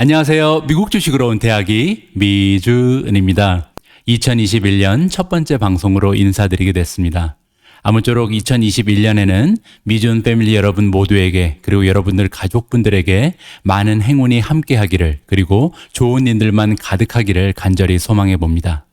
안녕하세요. 미국 주식으로 온 대학이 미주은입니다. 2021년 첫 번째 방송으로 인사드리게 됐습니다. 아무쪼록 2021년에는 미주은 패밀리 여러분 모두에게 그리고 여러분들 가족분들에게 많은 행운이 함께하기를 그리고 좋은 일들만 가득하기를 간절히 소망해 봅니다.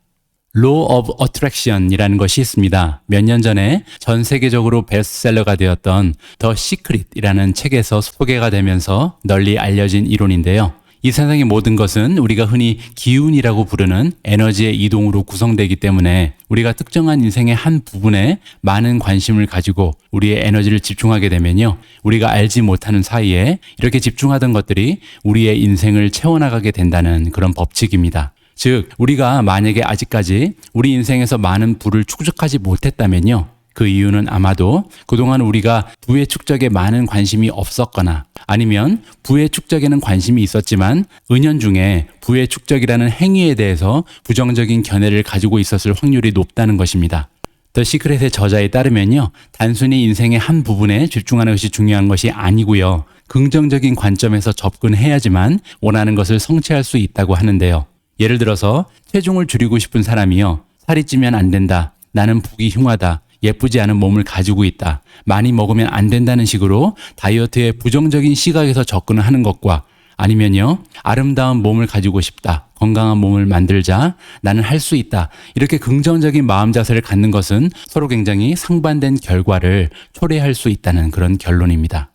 Law of Attraction이라는 것이 있습니다. 몇 년 전에 전 세계적으로 베스트셀러가 되었던 The Secret이라는 책에서 소개가 되면서 널리 알려진 이론인데요. 이 세상의 모든 것은 우리가 흔히 기운이라고 부르는 에너지의 이동으로 구성되기 때문에 우리가 특정한 인생의 한 부분에 많은 관심을 가지고 우리의 에너지를 집중하게 되면요. 우리가 알지 못하는 사이에 이렇게 집중하던 것들이 우리의 인생을 채워나가게 된다는 그런 법칙입니다. 즉, 우리가 만약에 아직까지 우리 인생에서 많은 부를 축적하지 못했다면요. 그 이유는 아마도 그동안 우리가 부의 축적에 많은 관심이 없었거나 아니면 부의 축적에는 관심이 있었지만 은연중에 부의 축적이라는 행위에 대해서 부정적인 견해를 가지고 있었을 확률이 높다는 것입니다. 더 시크릿의 저자에 따르면요. 단순히 인생의 한 부분에 집중하는 것이 중요한 것이 아니고요. 긍정적인 관점에서 접근해야지만 원하는 것을 성취할 수 있다고 하는데요. 예를 들어서 체중을 줄이고 싶은 사람이요. 살이 찌면 안 된다. 나는 부기 흉하다. 예쁘지 않은 몸을 가지고 있다. 많이 먹으면 안 된다는 식으로 다이어트에 부정적인 시각에서 접근을 하는 것과 아니면요. 아름다운 몸을 가지고 싶다. 건강한 몸을 만들자. 나는 할 수 있다. 이렇게 긍정적인 마음 자세를 갖는 것은 서로 굉장히 상반된 결과를 초래할 수 있다는 그런 결론입니다.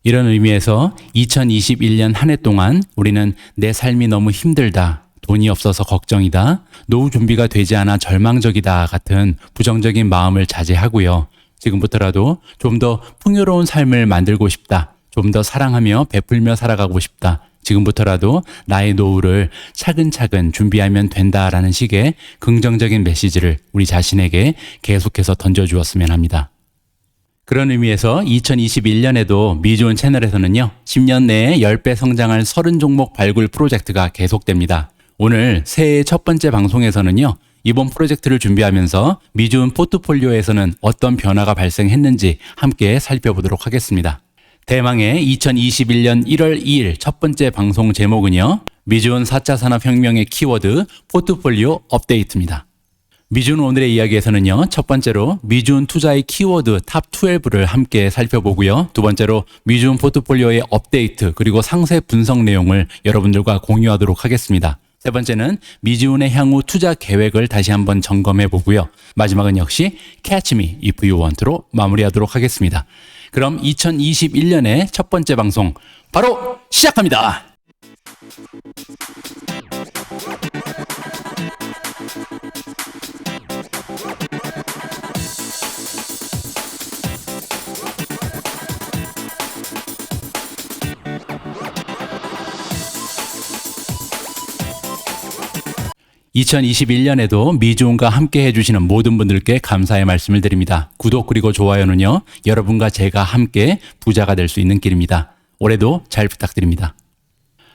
이런 의미에서 2021년 한 해 동안 우리는 내 삶이 너무 힘들다. 돈이 없어서 걱정이다. 노후 준비가 되지 않아 절망적이다 같은 부정적인 마음을 자제하고요. 지금부터라도 좀 더 풍요로운 삶을 만들고 싶다. 좀 더 사랑하며 베풀며 살아가고 싶다. 지금부터라도 나의 노후를 차근차근 준비하면 된다라는 식의 긍정적인 메시지를 우리 자신에게 계속해서 던져주었으면 합니다. 그런 의미에서 2021년에도 미주은 채널에서는요. 10년 내에 10배 성장할 30종목 발굴 프로젝트가 계속됩니다. 오늘 새해 첫 번째 방송에서는요. 이번 프로젝트를 준비하면서 미주은 포트폴리오에서는 어떤 변화가 발생했는지 함께 살펴보도록 하겠습니다. 대망의 2021년 1월 2일 첫 번째 방송 제목은요. 미주은 4차 산업혁명의 키워드 포트폴리오 업데이트입니다. 미주은 오늘의 이야기에서는요. 첫 번째로 미주은 투자의 키워드 탑 12를 함께 살펴보고요. 두 번째로 미주은 포트폴리오의 업데이트 그리고 상세 분석 내용을 여러분들과 공유하도록 하겠습니다. 세 번째는 미주은의 향후 투자 계획을 다시 한번 점검해 보고요. 마지막은 역시 Catch Me If You Want로 마무리하도록 하겠습니다. 그럼 2021년의 첫 번째 방송 바로 시작합니다. 2021년에도 미주은과 함께 해주시는 모든 분들께 감사의 말씀을 드립니다. 구독 그리고 좋아요는요. 여러분과 제가 함께 부자가 될 수 있는 길입니다. 올해도 잘 부탁드립니다.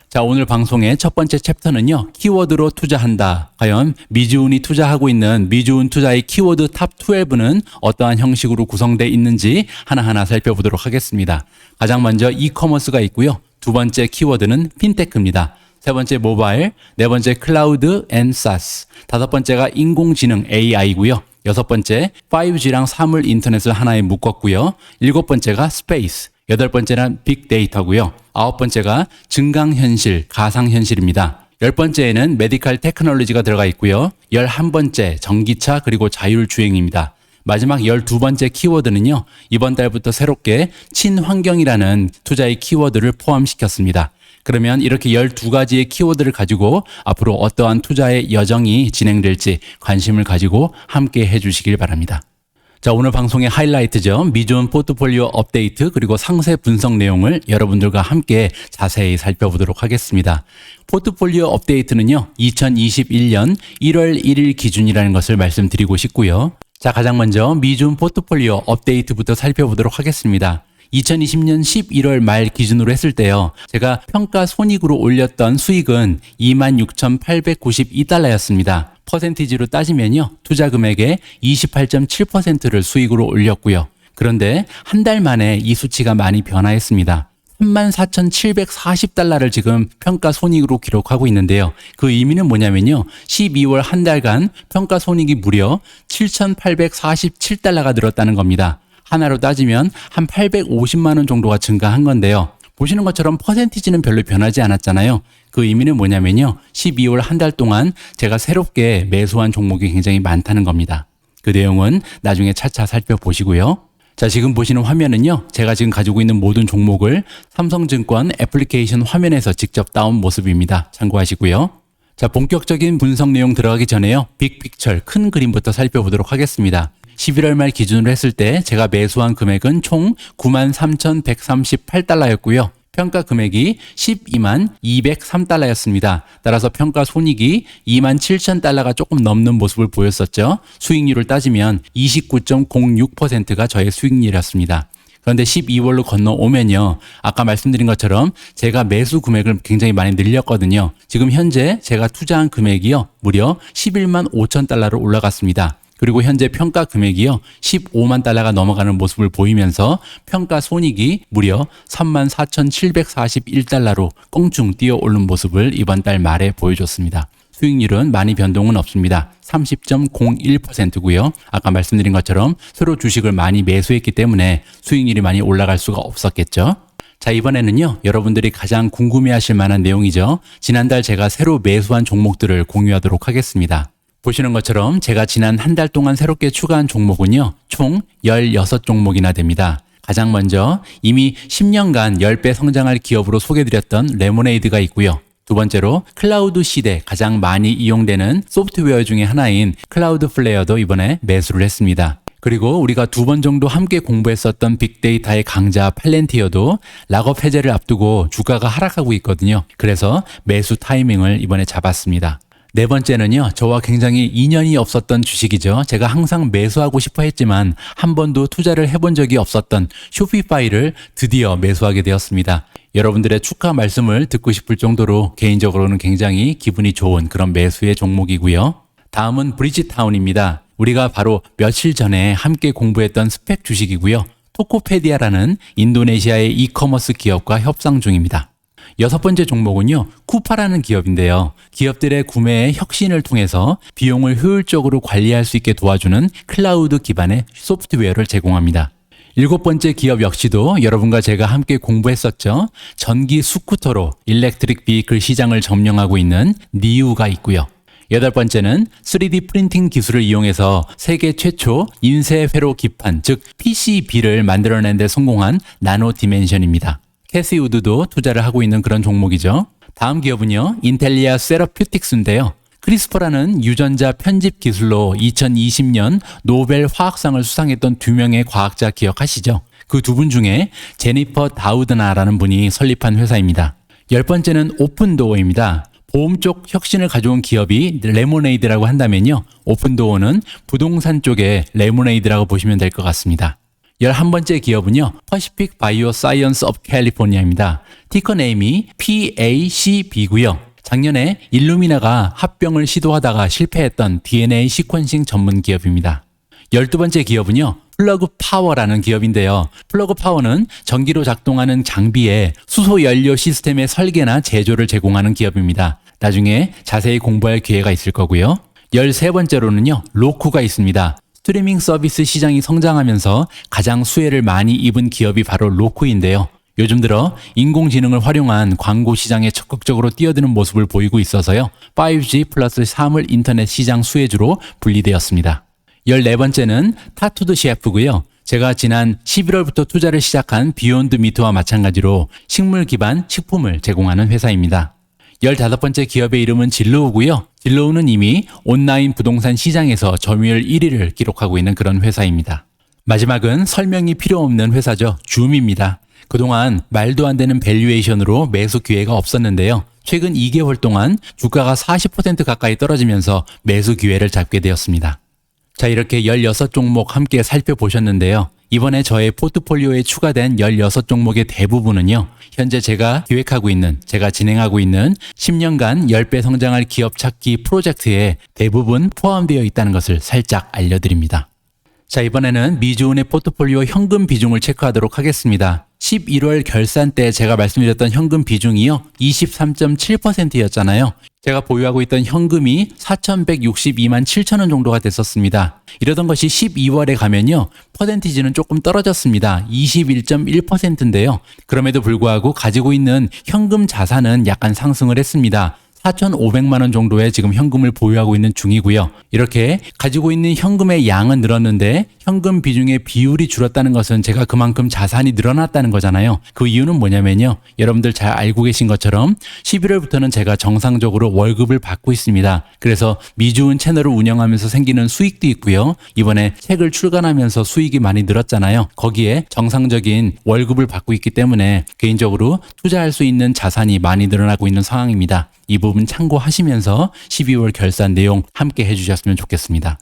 자, 오늘 방송의 첫 번째 챕터는요. 키워드로 투자한다. 과연 미주은이 투자하고 있는 미주은 투자의 키워드 탑 12는 어떠한 형식으로 구성되어 있는지 하나하나 살펴보도록 하겠습니다. 가장 먼저 이커머스가 있고요. 두 번째 키워드는 핀테크입니다. 세 번째 모바일, 네 번째 클라우드 앤 사스, 다섯 번째가 인공지능 AI고요. 여섯 번째 5G랑 사물 인터넷을 하나에 묶었고요. 일곱 번째가 스페이스, 여덟 번째는 빅데이터고요. 아홉 번째가 증강현실, 가상현실입니다. 열 번째에는 메디컬 테크놀로지가 들어가 있고요. 11번째 전기차 그리고 자율주행입니다. 마지막 12번째 키워드는요. 이번 달부터 새롭게 친환경이라는 투자의 키워드를 포함시켰습니다. 그러면 이렇게 12가지의 키워드를 가지고 앞으로 어떠한 투자의 여정이 진행될지 관심을 가지고 함께 해주시길 바랍니다. 자, 오늘 방송의 하이라이트죠. 미주은 포트폴리오 업데이트 그리고 상세 분석 내용을 여러분들과 함께 자세히 살펴보도록 하겠습니다. 포트폴리오 업데이트는요. 2021년 1월 1일 기준이라는 것을 말씀드리고 싶고요. 자, 가장 먼저 미주은 포트폴리오 업데이트부터 살펴보도록 하겠습니다. 2020년 11월 말 기준으로 했을 때요. 제가 평가 손익으로 올렸던 수익은 26,892달러였습니다. 퍼센티지로 따지면요. 투자 금액의 28.7%를 수익으로 올렸고요. 그런데 한 달 만에 이 수치가 많이 변화했습니다. 34,740달러를 지금 평가 손익으로 기록하고 있는데요. 그 의미는 뭐냐면요. 12월 한 달간 평가 손익이 무려 7,847달러가 늘었다는 겁니다. 하나로 따지면 한 850만 원 정도가 증가한 건데요. 보시는 것처럼 퍼센티지는 별로 변하지 않았잖아요. 그 의미는 뭐냐면요. 12월 한 달 동안 제가 새롭게 매수한 종목이 굉장히 많다는 겁니다. 그 내용은 나중에 차차 살펴보시고요. 자, 지금 보시는 화면은요. 제가 지금 가지고 있는 모든 종목을 삼성증권 애플리케이션 화면에서 직접 따온 모습입니다. 참고하시고요. 자, 본격적인 분석 내용 들어가기 전에요. 빅픽처 큰 그림부터 살펴보도록 하겠습니다. 11월 말 기준으로 했을 때 제가 매수한 금액은 총 93,138달러였고요. 평가 금액이 122,203달러였습니다. 따라서 평가 손익이 27,000달러가 조금 넘는 모습을 보였었죠. 수익률을 따지면 29.06%가 저의 수익률이었습니다. 그런데 12월로 건너오면요. 아까 말씀드린 것처럼 제가 매수 금액을 굉장히 많이 늘렸거든요. 지금 현재 제가 투자한 금액이요. 무려 11만 5천 달러로 올라갔습니다. 그리고 현재 평가 금액이요. 15만 달러가 넘어가는 모습을 보이면서 평가 손익이 무려 34,741달러로 껑충 뛰어오른 모습을 이번 달 말에 보여줬습니다. 수익률은 많이 변동은 없습니다. 30.01%고요. 아까 말씀드린 것처럼 새로 주식을 많이 매수했기 때문에 수익률이 많이 올라갈 수가 없었겠죠. 자, 이번에는요. 여러분들이 가장 궁금해하실 만한 내용이죠. 지난달 제가 새로 매수한 종목들을 공유하도록 하겠습니다. 보시는 것처럼 제가 지난 한 달 동안 새롭게 추가한 종목은요. 총 16종목이나 됩니다. 가장 먼저 이미 10년간 10배 성장할 기업으로 소개드렸던 레모네이드가 있고요. 두 번째로 클라우드 시대 가장 많이 이용되는 소프트웨어 중에 하나인 클라우드 플레이어도 이번에 매수를 했습니다. 그리고 우리가 두 번 정도 함께 공부했었던 빅데이터의 강자 팔렌티어도 락업 해제를 앞두고 주가가 하락하고 있거든요. 그래서 매수 타이밍을 이번에 잡았습니다. 네 번째는요. 저와 굉장히 인연이 없었던 주식이죠. 제가 항상 매수하고 싶어 했지만 한 번도 투자를 해본 적이 없었던 쇼피파이를 드디어 매수하게 되었습니다. 여러분들의 축하 말씀을 듣고 싶을 정도로 개인적으로는 굉장히 기분이 좋은 그런 매수의 종목이고요. 다음은 브리지타운입니다. 우리가 바로 며칠 전에 함께 공부했던 스펙 주식이고요. 토코페디아라는 인도네시아의 이커머스 기업과 협상 중입니다. 여섯 번째 종목은요. 쿠파라는 기업인데요. 기업들의 구매의 혁신을 통해서 비용을 효율적으로 관리할 수 있게 도와주는 클라우드 기반의 소프트웨어를 제공합니다. 일곱 번째 기업 역시도 여러분과 제가 함께 공부했었죠. 전기 스쿠터로 일렉트릭 비이클 시장을 점령하고 있는 니우가 있고요. 여덟 번째는 3D 프린팅 기술을 이용해서 세계 최초 인쇄 회로 기판, 즉 PCB를 만들어낸 데 성공한 나노 디멘션입니다. 캐시 우드도 투자를 하고 있는 그런 종목이죠. 다음 기업은요. 인텔리아 세러퓨틱스인데요. 크리스퍼라는 유전자 편집 기술로 2020년 노벨 화학상을 수상했던 두 명의 과학자 기억하시죠? 그 두 분 중에 제니퍼 다우드나라는 분이 설립한 회사입니다. 열 번째는 오픈도어입니다. 보험 쪽 혁신을 가져온 기업이 레모네이드라고 한다면요. 오픈도어는 부동산 쪽의 레모네이드라고 보시면 될 것 같습니다. 11번째 기업은요. 퍼시픽 바이오 사이언스 오브 캘리포니아입니다. 티커 네임이 PACB고요. 작년에 일루미나가 합병을 시도하다가 실패했던 DNA 시퀀싱 전문 기업입니다. 12번째 기업은요. 플러그 파워라는 기업인데요. 플러그 파워는 전기로 작동하는 장비의 수소 연료 시스템의 설계나 제조를 제공하는 기업입니다. 나중에 자세히 공부할 기회가 있을 거고요. 13번째로는요. 로쿠가 있습니다. 스트리밍 서비스 시장이 성장하면서 가장 수혜를 많이 입은 기업이 바로 로쿠인데요. 요즘 들어 인공지능을 활용한 광고 시장에 적극적으로 뛰어드는 모습을 보이고 있어서요. 5G 플러스 사물 인터넷 시장 수혜주로 분리되었습니다. 14번째는 타투드 셰프고요. 제가 지난 11월부터 투자를 시작한 비욘드 미트와 마찬가지로 식물 기반 식품을 제공하는 회사입니다. 15번째 기업의 이름은 진로우고요. 진로우는 이미 온라인 부동산 시장에서 점유율 1위를 기록하고 있는 그런 회사입니다. 마지막은 설명이 필요 없는 회사죠. 줌입니다. 그동안 말도 안 되는 밸류에이션으로 매수 기회가 없었는데요. 최근 2개월 동안 주가가 40% 가까이 떨어지면서 매수 기회를 잡게 되었습니다. 자, 이렇게 16종목 함께 살펴보셨는데요. 이번에 저의 포트폴리오에 추가된 16종목의 대부분은요. 현재 제가 기획하고 있는, 제가 진행하고 있는 10년간 10배 성장할 기업 찾기 프로젝트에 대부분 포함되어 있다는 것을 살짝 알려드립니다. 자, 이번에는 미주은의 포트폴리오 현금 비중을 체크하도록 하겠습니다. 11월 결산 때 제가 말씀드렸던 현금 비중이요, 23.7%였잖아요. 제가 보유하고 있던 현금이 4,162만 7천 원 정도가 됐었습니다. 이러던 것이 12월에 가면요, 퍼센티지는 조금 떨어졌습니다. 21.1%인데요. 그럼에도 불구하고 가지고 있는 현금 자산은 약간 상승을 했습니다. 4,500만 원 정도의 지금 현금을 보유하고 있는 중이고요. 이렇게 가지고 있는 현금의 양은 늘었는데 현금 비중의 비율이 줄었다는 것은 제가 그만큼 자산이 늘어났다는 거잖아요. 그 이유는 뭐냐면요, 여러분들 잘 알고 계신 것처럼 11월부터는 제가 정상적으로 월급을 받고 있습니다. 그래서 미주은 채널을 운영하면서 생기는 수익도 있고요. 이번에 책을 출간하면서 수익이 많이 늘었잖아요. 거기에 정상적인 월급을 받고 있기 때문에 개인적으로 투자할 수 있는 자산이 많이 늘어나고 있는 상황입니다. 이 부분 참고하시면서 12월 결산 내용 함께 해주셨으면 좋겠습니다.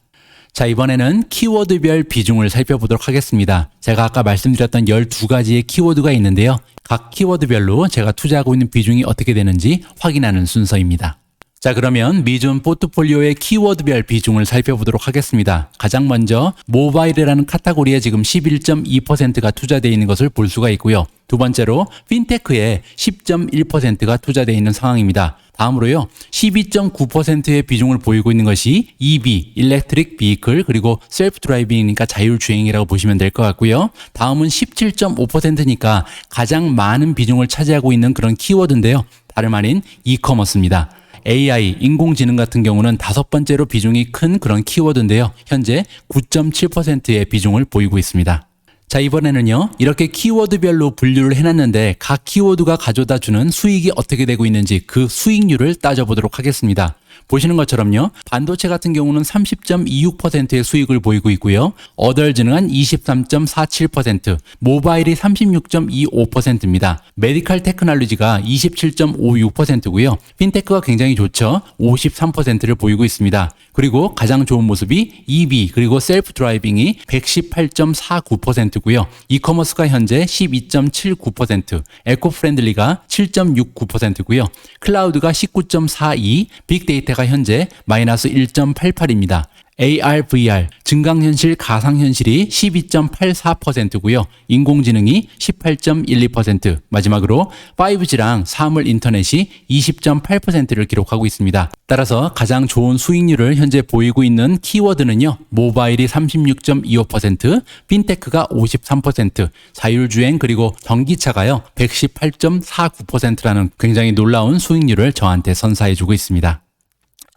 자, 이번에는 키워드별 비중을 살펴보도록 하겠습니다. 제가 아까 말씀드렸던 12가지의 키워드가 있는데요. 각 키워드별로 제가 투자하고 있는 비중이 어떻게 되는지 확인하는 순서입니다. 자, 그러면 미주은 포트폴리오의 키워드별 비중을 살펴보도록 하겠습니다. 가장 먼저 모바일이라는 카테고리에 지금 11.2%가 투자되어 있는 것을 볼 수가 있고요. 두 번째로 핀테크에 10.1%가 투자되어 있는 상황입니다. 다음으로요, 12.9%의 비중을 보이고 있는 것이 EV, Electric Vehicle, 그리고 셀프 드라이빙이니까 자율주행이라고 보시면 될 것 같고요. 다음은 17.5%니까 가장 많은 비중을 차지하고 있는 그런 키워드인데요. 다름 아닌 이커머스입니다. AI, 인공지능 같은 경우는 다섯 번째로 비중이 큰 그런 키워드인데요. 현재 9.7%의 비중을 보이고 있습니다. 자, 이번에는요, 이렇게 키워드별로 분류를 해놨는데 각 키워드가 가져다 주는 수익이 어떻게 되고 있는지 그 수익률을 따져보도록 하겠습니다. 보시는 것처럼요, 반도체 같은 경우는 30.26%의 수익을 보이고 있고요. 어덜즈는 23.47%, 모바일이 36.25%입니다. 메디컬 테크놀로지가 27.56%고요. 핀테크가 굉장히 좋죠. 53%를 보이고 있습니다. 그리고 가장 좋은 모습이 EV 그리고 셀프 드라이빙이 118.49%고요. 이커머스가 현재 12.79%, 에코 프렌들리가 7.69%고요. 클라우드가 19.42, 빅데이터가 현재 마이너스 1.88입니다. AR, VR, 증강현실, 가상현실이 12.84%고요. 인공지능이 18.12%, 마지막으로 5G랑 사물 인터넷이 20.8%를 기록하고 있습니다. 따라서 가장 좋은 수익률을 현재 보이고 있는 키워드는요, 모바일이 36.25%, 핀테크가 53%, 자율주행 그리고 전기차가요 118.49%라는 굉장히 놀라운 수익률을 저한테 선사해주고 있습니다.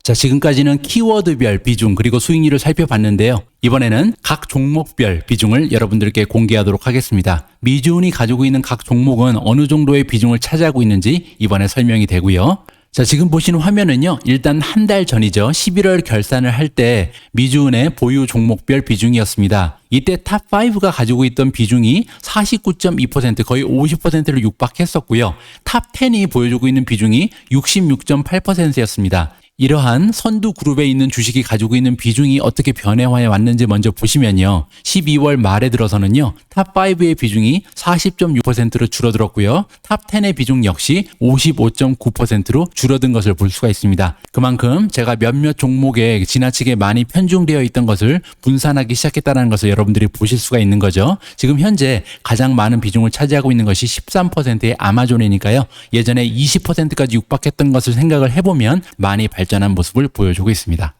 자, 지금까지는 키워드별 비중 그리고 수익률을 살펴봤는데요. 이번에는 각 종목별 비중을 여러분들께 공개하도록 하겠습니다. 미주은이 가지고 있는 각 종목은 어느 정도의 비중을 차지하고 있는지 이번에 설명이 되고요. 자, 지금 보시는 화면은요, 일단 한 달 전이죠. 11월 결산을 할 때 미주은의 보유 종목별 비중이었습니다. 이때 탑5가 가지고 있던 비중이 49.2%, 거의 50%를 육박했었고요. 탑10이 보여주고 있는 비중이 66.8%였습니다. 이러한 선두 그룹에 있는 주식이 가지고 있는 비중이 어떻게 변화해 왔는지 먼저 보시면요. 12월 말에 들어서는요. 탑5의 비중이 40.6%로 줄어들었고요. 탑10의 비중 역시 55.9%로 줄어든 것을 볼 수가 있습니다. 그만큼 제가 몇몇 종목에 지나치게 많이 편중되어 있던 것을 분산하기 시작했다는 것을 여러분들이 보실 수가 있는 거죠. 지금 현재 가장 많은 비중을 차지하고 있는 것이 13%의 아마존이니까요. 예전에 20%까지 육박했던 것을 생각을 해보면 많이 발전한 모습을 보여주고 있습니다.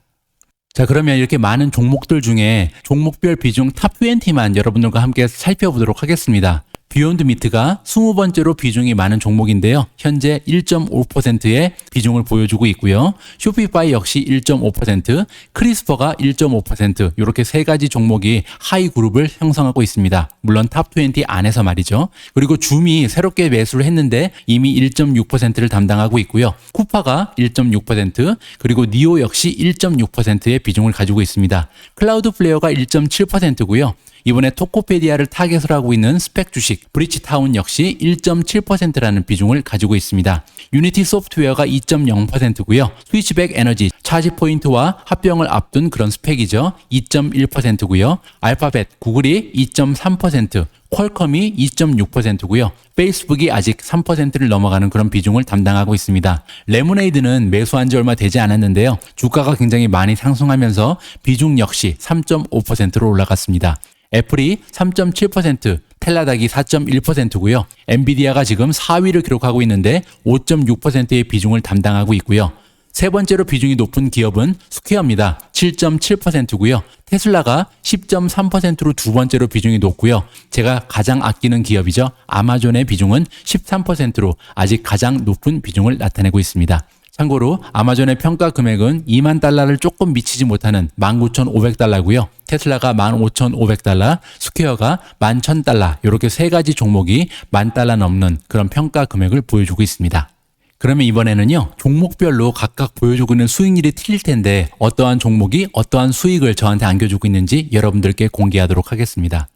자, 그러면 이렇게 많은 종목들 중에 종목별 비중 탑 20만 여러분들과 함께 살펴보도록 하겠습니다. 비욘드 미트가 20번째로 비중이 많은 종목인데요. 현재 1.5%의 비중을 보여주고 있고요. 쇼피파이 역시 1.5%, 크리스퍼가 1.5%, 이렇게 세 가지 종목이 하이 그룹을 형성하고 있습니다. 물론 탑 20 안에서 말이죠. 그리고 줌이 새롭게 매수를 했는데 이미 1.6%를 담당하고 있고요. 쿠파가 1.6%, 그리고 니오 역시 1.6%의 비중을 가지고 있습니다. 클라우드 플레이어가 1.7%고요. 이번에 토코페디아를 타겟으로 하고 있는 스펙 주식 브리치타운 역시 1.7%라는 비중을 가지고 있습니다. 유니티 소프트웨어가 2.0%고요. 스위치백 에너지, 차지 포인트와 합병을 앞둔 그런 스펙이죠. 2.1%고요. 알파벳, 구글이 2.3%, 퀄컴이 2.6%고요. 페이스북이 아직 3%를 넘어가는 그런 비중을 담당하고 있습니다. 레모네이드는 매수한 지 얼마 되지 않았는데요. 주가가 굉장히 많이 상승하면서 비중 역시 3.5%로 올라갔습니다. 애플이 3.7%, 텔라닥이 4.1%고요. 엔비디아가 지금 4위를 기록하고 있는데 5.6%의 비중을 담당하고 있고요. 세 번째로 비중이 높은 기업은 스퀘어입니다. 7.7%고요. 테슬라가 10.3%로 두 번째로 비중이 높고요. 제가 가장 아끼는 기업이죠. 아마존의 비중은 13%로 아직 가장 높은 비중을 나타내고 있습니다. 참고로 아마존의 평가 금액은 2만 달러를 조금 미치지 못하는 19,500달러고요. 테슬라가 15,500달러, 스퀘어가 11,000달러 이렇게 세 가지 종목이 10,000달러 넘는 그런 평가 금액을 보여주고 있습니다. 그러면 이번에는요, 종목별로 각각 보여주고 있는 수익률이 틀릴 텐데 어떠한 종목이 어떠한 수익을 저한테 안겨주고 있는지 여러분들께 공개하도록 하겠습니다.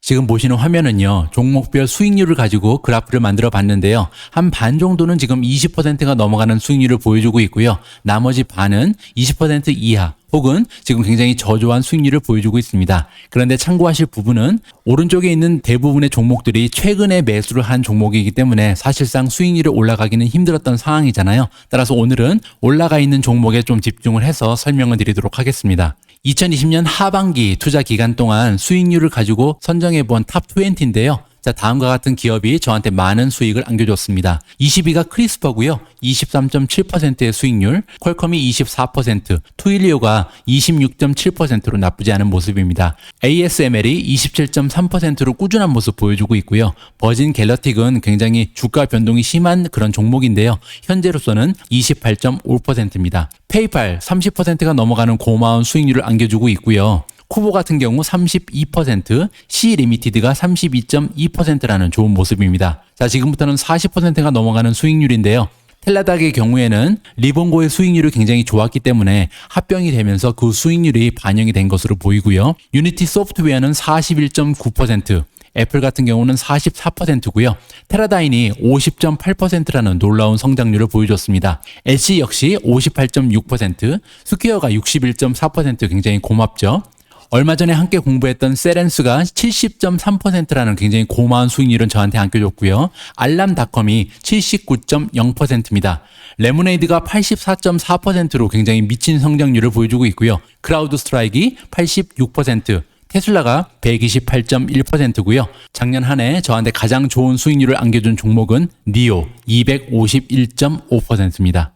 지금 보시는 화면은요, 종목별 수익률을 가지고 그래프를 만들어 봤는데요. 한 반 정도는 지금 20%가 넘어가는 수익률을 보여주고 있고요. 나머지 반은 20% 이하 혹은 지금 굉장히 저조한 수익률을 보여주고 있습니다. 그런데 참고하실 부분은 오른쪽에 있는 대부분의 종목들이 최근에 매수를 한 종목이기 때문에 사실상 수익률이 올라가기는 힘들었던 상황이잖아요. 따라서 오늘은 올라가 있는 종목에 좀 집중을 해서 설명을 드리도록 하겠습니다. 2020년 하반기 투자 기간 동안 수익률을 가지고 선정해 본 탑 20인데요. 자, 다음과 같은 기업이 저한테 많은 수익을 안겨줬습니다. 20위가 크리스퍼고요. 23.7%의 수익률, 퀄컴이 24%, 투일리오가 26.7%로 나쁘지 않은 모습입니다. ASML이 27.3%로 꾸준한 모습 보여주고 있고요. 버진 갤러틱은 굉장히 주가 변동이 심한 그런 종목인데요. 현재로서는 28.5%입니다. 페이팔 30%가 넘어가는 고마운 수익률을 안겨주고 있고요. 쿠보 같은 경우 32%, C 리미티드가 32.2%라는 좋은 모습입니다. 자, 지금부터는 40%가 넘어가는 수익률인데요. 텔라닥의 경우에는 리본고의 수익률이 굉장히 좋았기 때문에 합병이 되면서 그 수익률이 반영이 된 것으로 보이고요. 유니티 소프트웨어는 41.9%, 애플 같은 경우는 44%고요. 테라다인이 50.8%라는 놀라운 성장률을 보여줬습니다. LG 역시 58.6%, 스퀘어가 61.4% 굉장히 고맙죠. 얼마 전에 함께 공부했던 세렌스가 70.3%라는 굉장히 고마운 수익률은 저한테 안겨줬고요. 알람닷컴이 79.0%입니다. 레모네이드가 84.4%로 굉장히 미친 성장률을 보여주고 있고요. 크라우드 스트라이크 86%, 테슬라가 128.1%고요. 작년 한 해 저한테 가장 좋은 수익률을 안겨준 종목은 니오 251.5%입니다.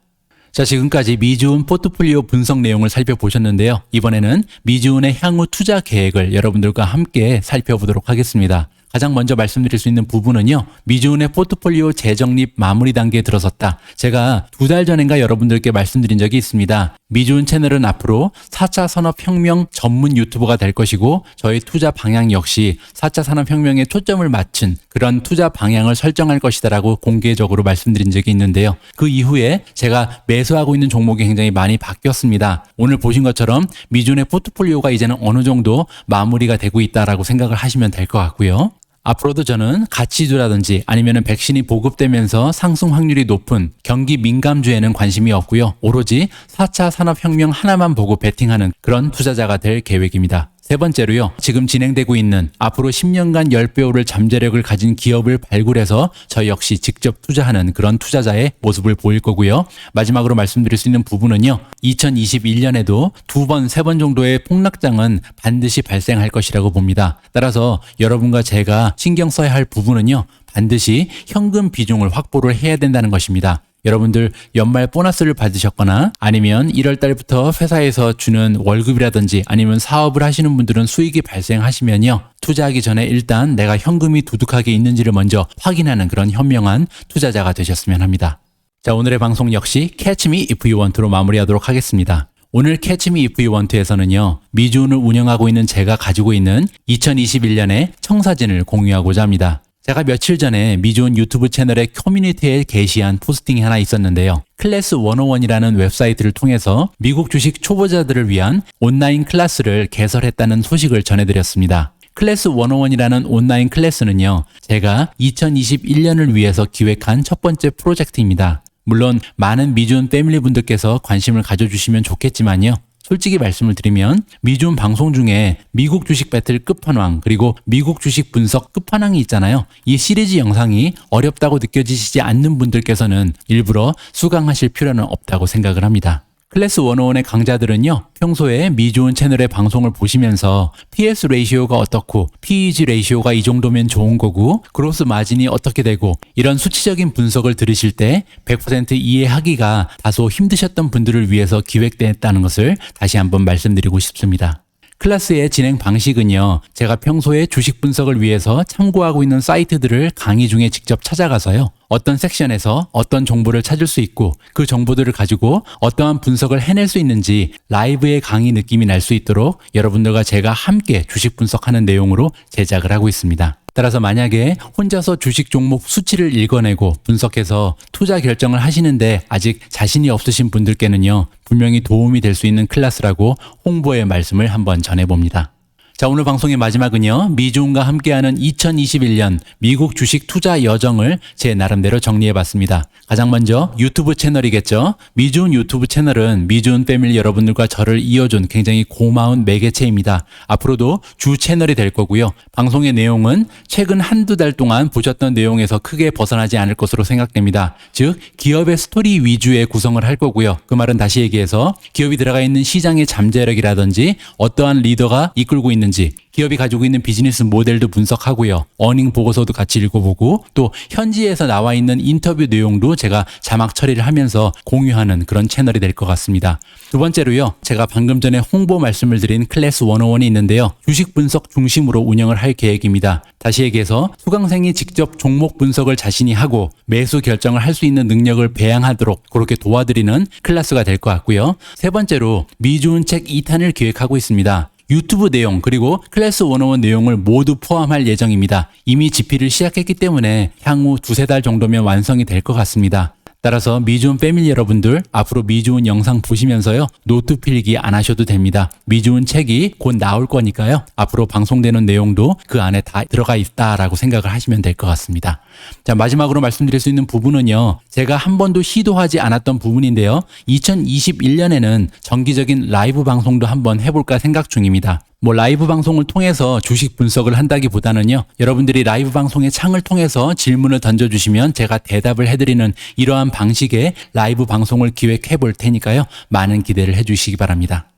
자, 지금까지 미주은 포트폴리오 분석 내용을 살펴보셨는데요. 이번에는 미주은의 향후 투자 계획을 여러분들과 함께 살펴보도록 하겠습니다. 가장 먼저 말씀드릴 수 있는 부분은요, 미주은의 포트폴리오 재정립 마무리 단계에 들어섰다. 제가 2달 전인가 여러분들께 말씀드린 적이 있습니다. 미주은 채널은 앞으로 4차 산업혁명 전문 유튜버가 될 것이고, 저희 투자 방향 역시 4차 산업혁명에 초점을 맞춘 그런 투자 방향을 설정할 것이다라고 공개적으로 말씀드린 적이 있는데요. 그 이후에 제가 매수하고 있는 종목이 굉장히 많이 바뀌었습니다. 오늘 보신 것처럼 미주은의 포트폴리오가 이제는 어느 정도 마무리가 되고 있다라고 생각을 하시면 될 것 같고요. 앞으로도 저는 가치주라든지 아니면 백신이 보급되면서 상승 확률이 높은 경기 민감주에는 관심이 없고요. 오로지 4차 산업혁명 하나만 보고 베팅하는 그런 투자자가 될 계획입니다. 세 번째로요, 지금 진행되고 있는 앞으로 10년간 10배 오를 잠재력을 가진 기업을 발굴해서 저 역시 직접 투자하는 그런 투자자의 모습을 보일 거고요. 마지막으로 말씀드릴 수 있는 부분은요, 2021년에도 2번, 3번 정도의 폭락장은 반드시 발생할 것이라고 봅니다. 따라서 여러분과 제가 신경 써야 할 부분은요, 반드시 현금 비중을 확보를 해야 된다는 것입니다. 여러분들 연말 보너스를 받으셨거나 아니면 1월 달부터 회사에서 주는 월급이라든지 아니면 사업을 하시는 분들은 수익이 발생하시면요, 투자하기 전에 일단 내가 현금이 두둑하게 있는지를 먼저 확인하는 그런 현명한 투자자가 되셨으면 합니다. 자, 오늘의 방송 역시 Catch Me If You Want로 마무리하도록 하겠습니다. 오늘 Catch Me If You Want에서는요, 미주은을 운영하고 있는 제가 가지고 있는 2021년의 청사진을 공유하고자 합니다. 제가 며칠 전에 미주은 유튜브 채널의 커뮤니티에 게시한 포스팅이 하나 있었는데요. 클래스 101이라는 웹사이트를 통해서 미국 주식 초보자들을 위한 온라인 클래스를 개설했다는 소식을 전해드렸습니다. 클래스 101이라는 온라인 클래스는요, 제가 2021년을 위해서 기획한 첫 번째 프로젝트입니다. 물론 많은 미주은 패밀리 분들께서 관심을 가져주시면 좋겠지만요, 솔직히 말씀을 드리면 미주은 방송 중에 미국 주식 배틀 끝판왕 그리고 미국 주식 분석 끝판왕이 있잖아요. 이 시리즈 영상이 어렵다고 느껴지시지 않는 분들께서는 일부러 수강하실 필요는 없다고 생각을 합니다. 클래스 101의 강자들은요, 평소에 미주은 채널의 방송을 보시면서 PS 레이시오가 어떻고 PEG 레이시오가 이 정도면 좋은 거고 그로스 마진이 어떻게 되고 이런 수치적인 분석을 들으실 때 100% 이해하기가 다소 힘드셨던 분들을 위해서 기획됐다는 것을 다시 한번 말씀드리고 싶습니다. 클래스의 진행 방식은요, 제가 평소에 주식 분석을 위해서 참고하고 있는 사이트들을 강의 중에 직접 찾아가서요, 어떤 섹션에서 어떤 정보를 찾을 수 있고 그 정보들을 가지고 어떠한 분석을 해낼 수 있는지 라이브의 강의 느낌이 날 수 있도록 여러분들과 제가 함께 주식 분석하는 내용으로 제작을 하고 있습니다. 따라서 만약에 혼자서 주식 종목 수치를 읽어내고 분석해서 투자 결정을 하시는데 아직 자신이 없으신 분들께는요, 분명히 도움이 될 수 있는 클래스라고 홍보의 말씀을 한번 전해봅니다. 자, 오늘 방송의 마지막은요, 미주은과 함께하는 2021년 미국 주식 투자 여정을 제 나름대로 정리해봤습니다. 가장 먼저 유튜브 채널이겠죠. 미주은 유튜브 채널은 미주은 패밀리 여러분들과 저를 이어준 굉장히 고마운 매개체입니다. 앞으로도 주 채널이 될 거고요. 방송의 내용은 최근 한두 달 동안 보셨던 내용에서 크게 벗어나지 않을 것으로 생각됩니다. 즉, 기업의 스토리 위주의 구성을 할 거고요. 그 말은 다시 얘기해서 기업이 들어가 있는 시장의 잠재력이라든지 어떠한 리더가 이끌고 있는 기업이 가지고 있는 비즈니스 모델도 분석하고요. 어닝 보고서도 같이 읽어보고 또 현지에서 나와 있는 인터뷰 내용도 제가 자막 처리를 하면서 공유하는 그런 채널이 될 것 같습니다. 두 번째로요. 제가 방금 전에 홍보 말씀을 드린 클래스 101이 있는데요. 주식 분석 중심으로 운영을 할 계획입니다. 다시 얘기해서 수강생이 직접 종목 분석을 자신이 하고 매수 결정을 할 수 있는 능력을 배양하도록 그렇게 도와드리는 클래스가 될 것 같고요. 세 번째로 미주은 책 2탄을 기획하고 있습니다. 유튜브 내용 그리고 클래스 101 내용을 모두 포함할 예정입니다. 이미 집필을 시작했기 때문에 향후 두세 달 정도면 완성이 될 것 같습니다. 따라서 미주은 패밀리 여러분들 앞으로 미주은 영상 보시면서요, 노트 필기 안 하셔도 됩니다. 미주은 책이 곧 나올 거니까요, 앞으로 방송되는 내용도 그 안에 다 들어가 있다라고 생각을 하시면 될 것 같습니다. 자, 마지막으로 말씀드릴 수 있는 부분은요, 제가 한 번도 시도하지 않았던 부분인데요, 2021년에는 정기적인 라이브 방송도 한번 해볼까 생각 중입니다. 라이브 방송을 통해서 주식 분석을 한다기보다는요, 여러분들이 라이브 방송의 창을 통해서 질문을 던져주시면 제가 대답을 해드리는 이러한 방식의 라이브 방송을 기획해 볼 테니까요, 많은 기대를 해주시기 바랍니다.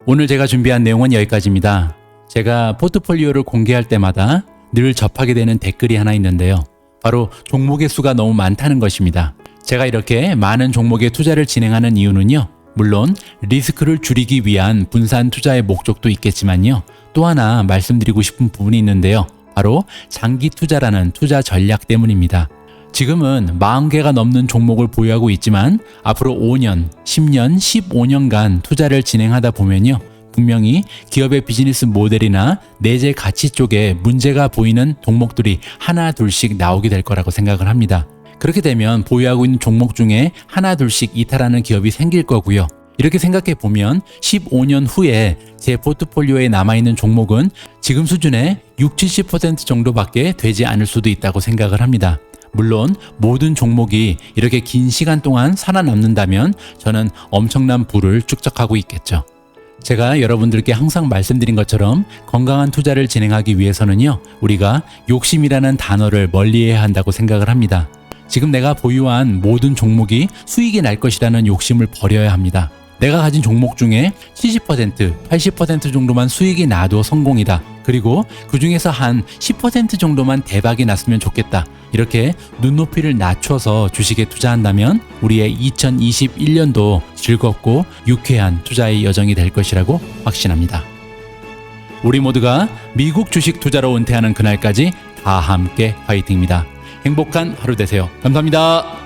오늘 제가 준비한 내용은 여기까지입니다. 제가 포트폴리오를 공개할 때마다 늘 접하게 되는 댓글이 하나 있는데요, 바로 종목의 수가 너무 많다는 것입니다. 제가 이렇게 많은 종목에 투자를 진행하는 이유는요, 물론 리스크를 줄이기 위한 분산 투자의 목적도 있겠지만요, 또 하나 말씀드리고 싶은 부분이 있는데요, 바로 장기 투자라는 투자 전략 때문입니다. 지금은 40개가 넘는 종목을 보유하고 있지만 앞으로 5년, 10년, 15년간 투자를 진행하다 보면요, 분명히 기업의 비즈니스 모델이나 내재 가치 쪽에 문제가 보이는 종목들이 하나 둘씩 나오게 될 거라고 생각을 합니다. 그렇게 되면 보유하고 있는 종목 중에 하나 둘씩 이탈하는 기업이 생길 거고요. 이렇게 생각해 보면 15년 후에 제 포트폴리오에 남아있는 종목은 지금 수준의 60-70% 정도밖에 되지 않을 수도 있다고 생각을 합니다. 물론 모든 종목이 이렇게 긴 시간 동안 살아남는다면 저는 엄청난 부를 축적하고 있겠죠. 제가 여러분들께 항상 말씀드린 것처럼 건강한 투자를 진행하기 위해서는요, 우리가 욕심이라는 단어를 멀리해야 한다고 생각을 합니다. 지금 내가 보유한 모든 종목이 수익이 날 것이라는 욕심을 버려야 합니다. 내가 가진 종목 중에 70%, 80% 정도만 수익이 나도 성공이다. 그리고 그 중에서 한 10% 정도만 대박이 났으면 좋겠다. 이렇게 눈높이를 낮춰서 주식에 투자한다면 우리의 2021년도 즐겁고 유쾌한 투자의 여정이 될 것이라고 확신합니다. 우리 모두가 미국 주식 투자로 은퇴하는 그날까지 다 함께 화이팅입니다. 행복한 하루 되세요. 감사합니다.